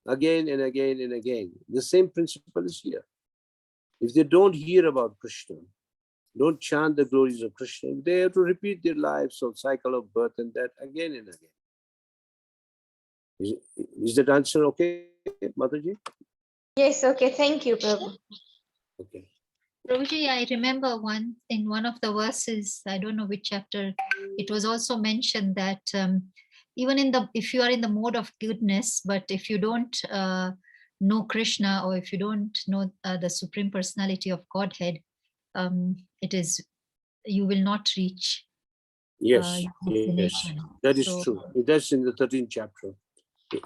again and again and again. The same principle is here. If they don't hear about Krishna, don't chant the glories of Krishna, they have to repeat their lives of cycle of birth and death again and again. Is that answer okay, Mataji? Yes, okay, thank you, Prabhu. Okay. Prabhuji, I remember in one of the verses, I don't know which chapter, it was also mentioned that even if you are in the mode of goodness, but if you don't know Krishna, or if you don't know the Supreme Personality of Godhead, you will not reach Yes, your yes, destination. that is So, true. That's in the 13th chapter.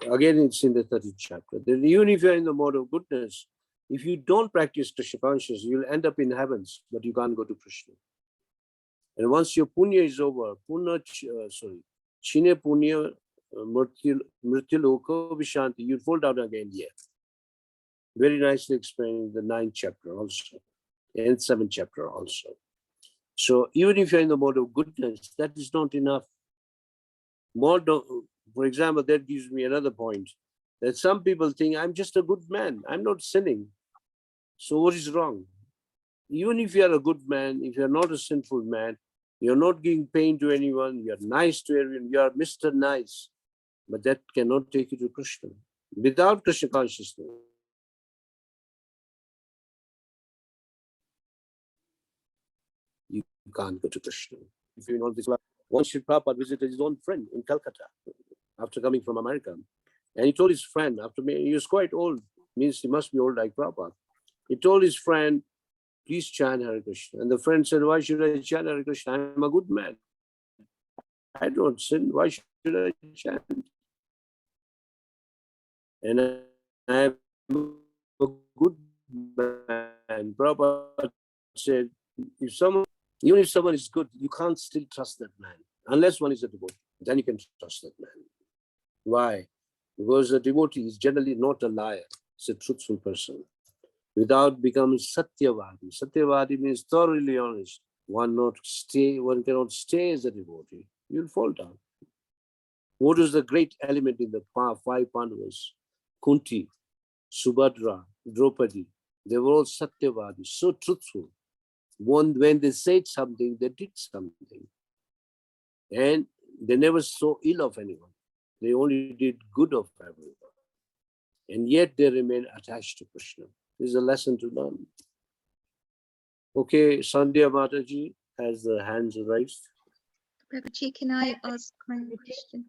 Again, it's in the 13th chapter. Then even if you're in the mode of goodness, if you don't practice Krishna consciousness, you'll end up in heavens, but you can't go to Krishna. And once your punya is over, chine punya mrityaloka vishanti, you'll fall down again here. Very nicely explained in the 9th chapter also. and 7th chapter also. So even if you're in the mode of goodness, that is not enough. For example, that gives me another point, that some people think I'm just a good man, I'm not sinning. So what is wrong? Even if you are a good man, if you're not a sinful man, you're not giving pain to anyone, you're nice to everyone, you are Mr. Nice, but that cannot take you to Krishna. Without Krishna consciousness, you can't go to Krishna. If you know this, once Sri Prabhupada visited his own friend in Calcutta after coming from America, and he told his friend, after me, he was quite old, means he must be old like Prabhupada. He told his friend, please chant Hare Krishna. And the friend said, why should I chant Hare Krishna? I'm a good man. I don't sin. Why should I chant? And I'm a good man. Prabhupada said, even if someone is good, you can't still trust that man. Unless one is a devotee, then you can trust that man. Why? Because a devotee is generally not a liar. It's a truthful person. Without becoming Satyavadi. Satyavadi means thoroughly honest. One cannot stay as a devotee. You'll fall down. What is the great element in the 5 Pandavas? Kunti, Subhadra, Draupadi. They were all Satyavadi, so truthful. When they said something, they did something. And they never saw ill of anyone. They only did good of everyone. And yet they remain attached to Krishna. This is a lesson to learn. Okay, Sandhya Mataji has the hands raised. Prabhuji, can I ask one question?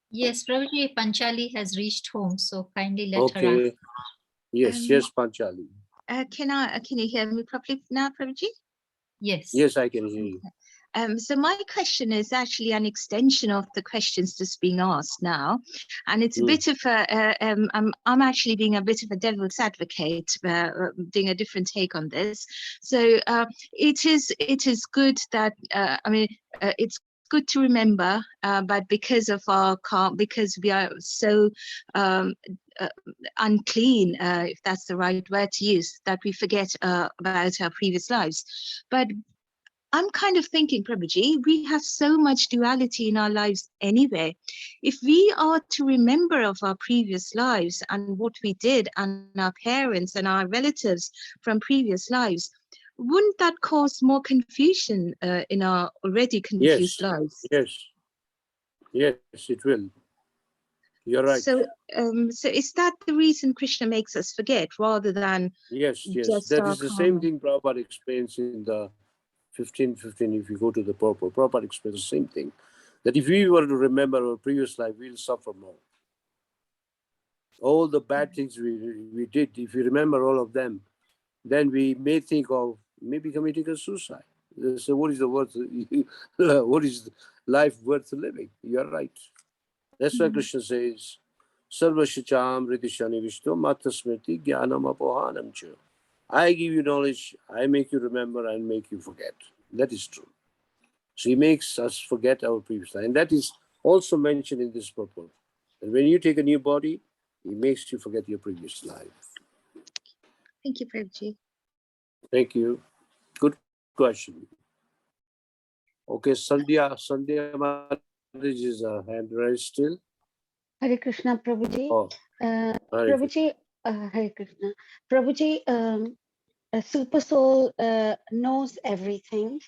Yes, Prabhuji, Panchali has reached home, so kindly let her ask. Okay. Yes, yes, Panchali. Can you hear me properly now, Prabhuji? Yes. Yes, I can hear you. So my question is actually an extension of the questions just being asked now, and it's a bit of a. I'm actually being a bit of a devil's advocate, doing a different take on this. So it is good that it's good to remember, but because of because we are so unclean, if that's the right word to use, that we forget about our previous lives. But I'm kind of thinking, Prabhuji, we have so much duality in our lives anyway. If we are to remember of our previous lives and what we did and our parents and our relatives from previous lives, wouldn't that cause more confusion in our already confused lives? Yes, it will. You're right. So is that the reason Krishna makes us forget rather than Yes. just That our is the karma? same thing Prabhupada explains in the 15:15. If you go to the purport, Prabhupada explains the same thing. That if we were to remember our previous life, we'll suffer more. All the bad things we did, if you remember all of them, then we may think of maybe committing a suicide. So what is what is life worth living? You're right. That's why Krishna says, Sarvashacham Ridishani Vishnu Matasmriti Jnanam Apohanam Cha. I give you knowledge, I make you remember, and make you forget. That is true. So he makes us forget our previous life. And that is also mentioned in this purport. And when you take a new body, he makes you forget your previous life. Thank you, Prabhuji. Thank you. Good question. Okay, Sandhya Maharaj is a hand raised still. Hare Krishna, Prabhuji. Oh, Prabhuji, Hare Krishna. Prabhuji, a super soul knows everything,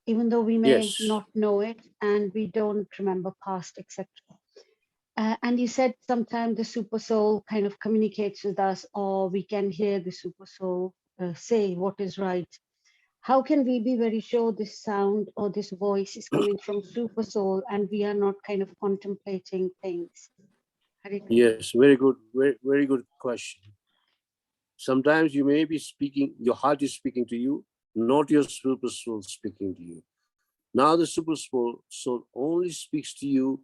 even though we may yes. not know it and we don't remember past, etc. And you said sometimes the super soul kind of communicates with us, or we can hear the super soul say what is right. How can we be very sure this sound or this voice is coming from super soul and we are not kind of contemplating things? Yes, very good, very good question. Sometimes you may be speaking, your heart is speaking to you, not your super soul speaking to you. Now the super soul only speaks to you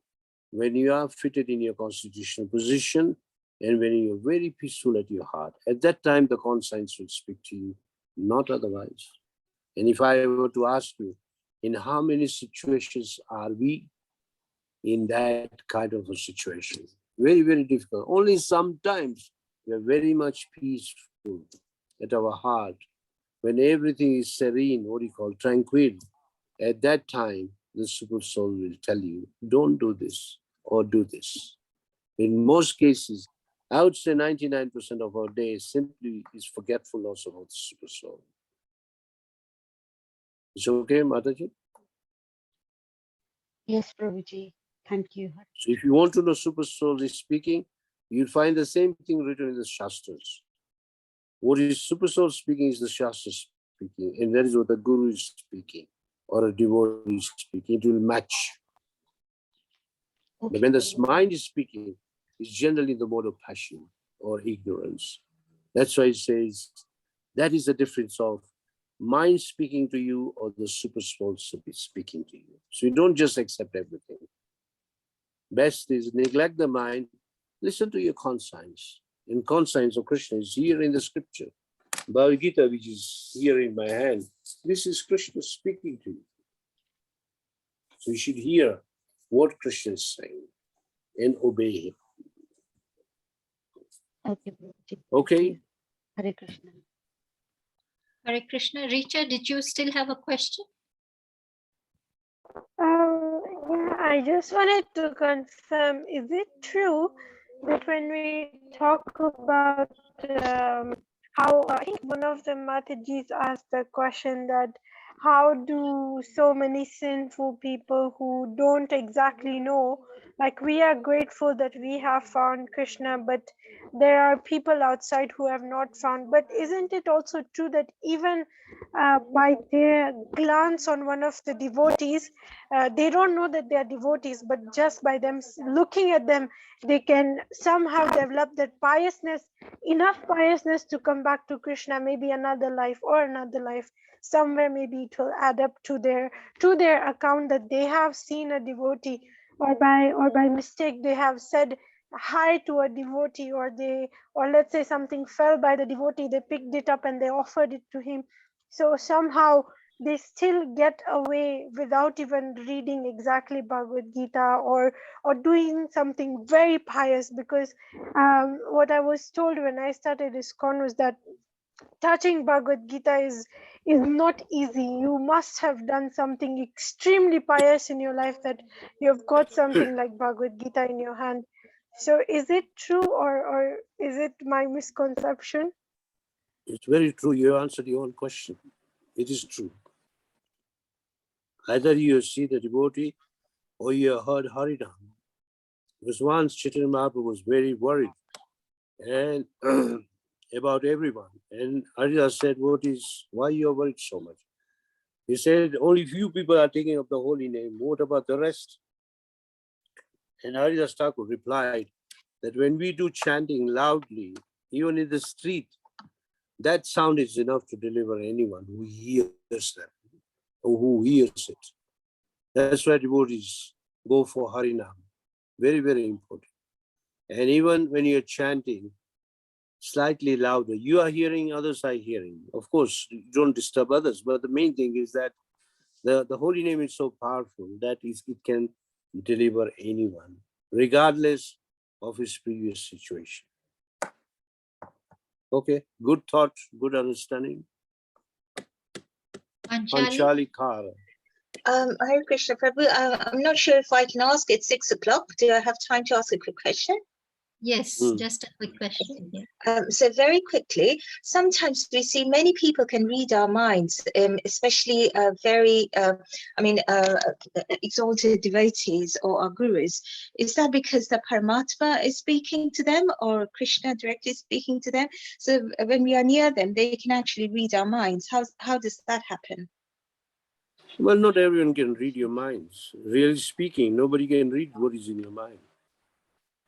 when you are fitted in your constitutional position and when you're very peaceful at your heart. At that time, the conscience will speak to you, not otherwise. And if I were to ask you, in how many situations are we in that kind of a situation? Very, very difficult. Only sometimes we are very much peaceful at our heart. when everything is serene, what do you call, tranquil, at that time, the super soul will tell you, don't do this or do this. In most cases, I would say 99% of our day simply is forgetfulness about the super soul. Is it okay, Mataji? Yes, Prabhuji. Thank you. So if you want to know super soul is speaking, you'll find the same thing written in the Shastras. What is super soul speaking is the Shastra speaking, and that is what the Guru is speaking, or a devotee is speaking. It will match. Okay. But when the mind is speaking, it's generally the mode of passion or ignorance. That's why it says that is the difference of mind speaking to you or the super soul speaking to you. So you don't just accept everything. Best is neglect the mind, listen to your conscience. And conscience of Krishna is here in the scripture. Bhagavad Gita, which is here in my hand, this is Krishna speaking to you. So you should hear what Krishna is saying and obey him. Okay, Prabhuji. Okay? Hare Krishna. Hare Krishna. Richa, did you still have a question? Yeah, I just wanted to confirm, is it true that when we talk about how, I think one of the Matajis asked the question that how do so many sinful people who don't exactly know, like we are grateful that we have found Krishna, but there are people outside who have not found. But isn't it also true that even by their glance on one of the devotees, they don't know that they are devotees, but just by them looking at them, they can somehow develop that piousness, enough piousness to come back to Krishna, maybe another life or another life. Somewhere maybe it will add up to their account that they have seen a devotee, or by mistake they have said hi to a devotee, or let's say something fell by the devotee, they picked it up and they offered it to him. So somehow they still get away without even reading exactly Bhagavad Gita, or doing something very pious, because what I was told when I started ISKCON was that touching Bhagavad Gita is not easy. You must have done something extremely pious in your life that you have got something like Bhagavad Gita in your hand. So is it true, or is it my misconception? It's very true. You answered your own question. It is true. Either you see the devotee or you heard Harinam. Because once Chaitanya Mahaprabhu was very worried and about everyone. And Haridas said, why you are worried so much? He said, only few people are taking up the holy name. What about the rest? And Haridas Thakur replied that when we do chanting loudly, even in the street, that sound is enough to deliver anyone who hears them or who hears it. That's why devotees go for Harinam. Very, very important. And even when you're chanting slightly louder, you are hearing, others are hearing. Of course, you don't disturb others, but the main thing is that the holy name is so powerful that it can deliver anyone, regardless of his previous situation. Okay, good thought, good understanding. Anjali? Anjali Kara. Hare Krishna Prabhu, I'm not sure if I can ask. It's 6 o'clock. Do I have time to ask a quick question? Yes, just a quick question. Yeah. So very quickly, sometimes we see many people can read our minds, especially exalted devotees or our gurus. Is that because the Paramatma is speaking to them, or Krishna directly speaking to them? So when we are near them, they can actually read our minds. How does that happen? Well, not everyone can read your minds. Really speaking, nobody can read what is in your mind.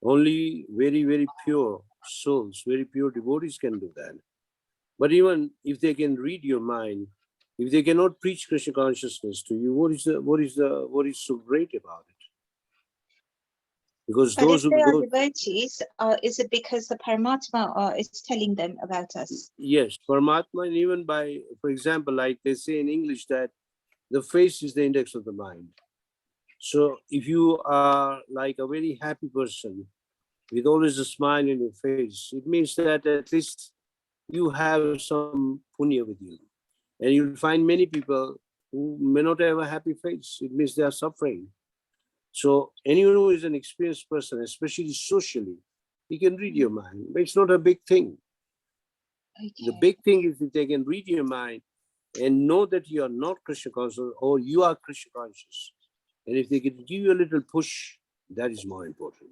Only very, very pure souls, very pure devotees can do that. But even if they can read your mind, if they cannot preach Krishna consciousness to you, what is so great about it? Because but those if they are who devotees, is it because the Paramatma is telling them about us? yes, Paramatma, and even by, for example, like they say in English that the face is the index of the mind. So if you are like a very happy person with always a smile in your face, it means that at least you have some punya with you. And you'll find many people who may not have a happy face. It means they are suffering. So anyone who is an experienced person, especially socially, he can read your mind. But it's not a big thing. The Okay. big thing is that they can read your mind and know that you are not Krishna conscious or you are Krishna conscious. And if they can give you a little push, that is more important.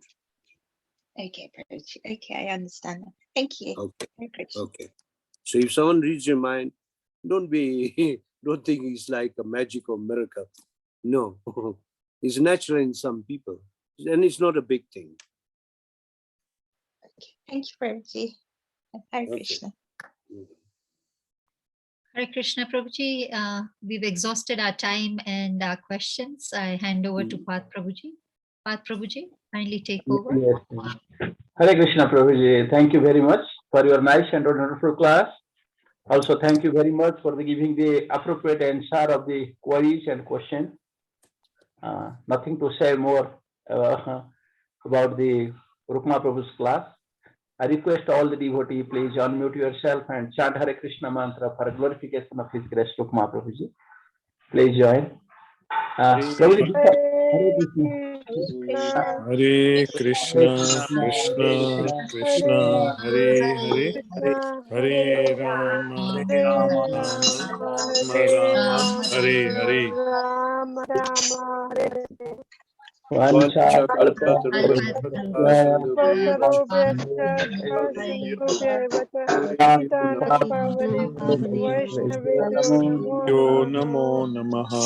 Okay, Prabhuji. Okay, I understand that. Thank you. Okay. Hare Krishna. Okay. So if someone reads your mind, don't think it's like a magic or miracle. No. It's natural in some people. And it's not a big thing. Okay. Thank you, Prabhuji. Hare Okay. Krishna. Hare Krishna, Prabhuji. We've exhausted our time and our questions. I hand over to Path Prabhuji. Path Prabhuji, kindly take over. Yes. Hare Krishna, Prabhuji. Thank you very much for your nice and wonderful class. Also, thank you very much for giving the appropriate answer of the queries and questions. Nothing to say more about the Rukma Prabhu's class. I request all the devotees, please unmute yourself and chant Hare Krishna mantra for glorification of His Grace Rukma Prabhuji. Please join. Prabhuji, Hare Krishna. Hare Hare Krishna, Krishna, Hare Hare, Hare Rama, Rama Rama, Hare Hare. Rama Rama Hare Hare. Vancha Yo Namo Namaha.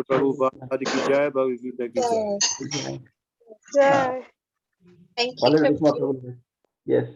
Prabhupada ki jai, Bhagavad Gita ki jai. Jai. Thank you, Prabhuji. Yes.